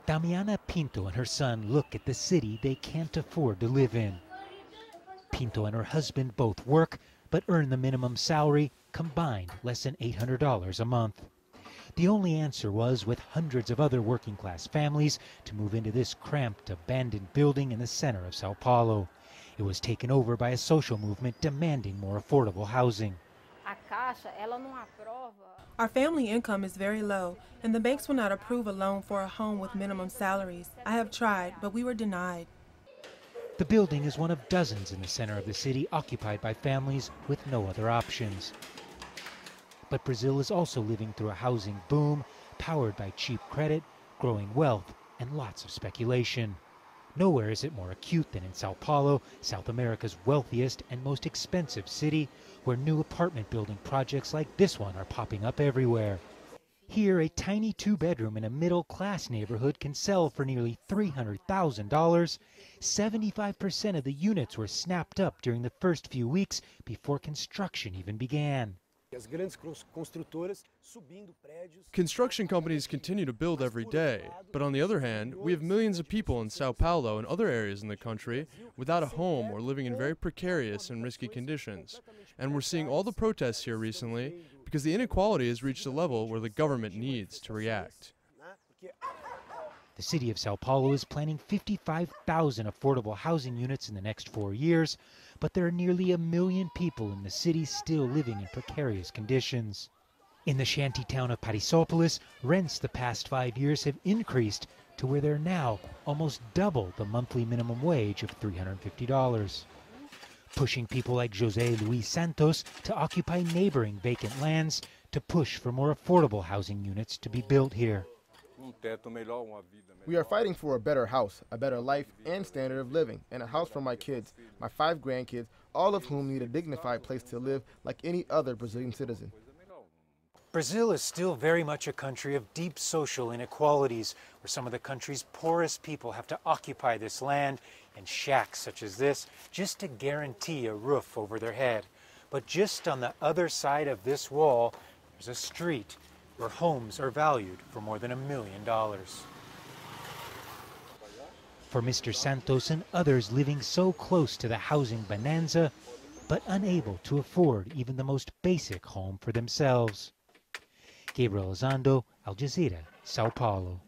Damiana Pinto and her son look at the city they can't afford to live in. Pinto and her husband both work, but earn the minimum salary, combined less than $800 a month. The only answer was, with hundreds of other working-class families, to move into this cramped, abandoned building in the center of Sao Paulo. It was taken over by a social movement demanding more affordable housing. Our family income is very low, and the banks will not approve a loan for a home with minimum salaries. I have tried, but we were denied. The building is one of dozens in the center of the city occupied by families with no other options. But Brazil is also living through a housing boom, powered by cheap credit, growing wealth, and lots of speculation. Nowhere is it more acute than in Sao Paulo, South America's wealthiest and most expensive city, where new apartment building projects like this one are popping up everywhere. Here, a tiny two-bedroom in a middle-class neighborhood can sell for nearly $300,000. 75% of the units were snapped up during the first few weeks before construction even began. Construction companies continue to build every day, but on the other hand, we have millions of people in Sao Paulo and other areas in the country without a home or living in very precarious and risky conditions. And we're seeing all the protests here recently because the inequality has reached a level where the government needs to react. The city of Sao Paulo is planning 55,000 affordable housing units in the next 4 years, but there are nearly 1 million people in the city still living in precarious conditions. In the shanty town of Parisópolis, rents the past 5 years have increased to where they're now almost double the monthly minimum wage of $350, pushing people like José Luis Santos to occupy neighboring vacant lands to push for more affordable housing units to be built here. We are fighting for a better house, a better life and standard of living, and a house for my kids, my 5 grandkids, all of whom need a dignified place to live like any other Brazilian citizen. Brazil is still very much a country of deep social inequalities, where some of the country's poorest people have to occupy this land in shacks such as this just to guarantee a roof over their head. But just on the other side of this wall, there's a street where homes are valued for more than $1 million. For Mr. Santos and others living so close to the housing bonanza, but unable to afford even the most basic home for themselves. Gabriel Elizondo, Jazeera, Sao Paulo.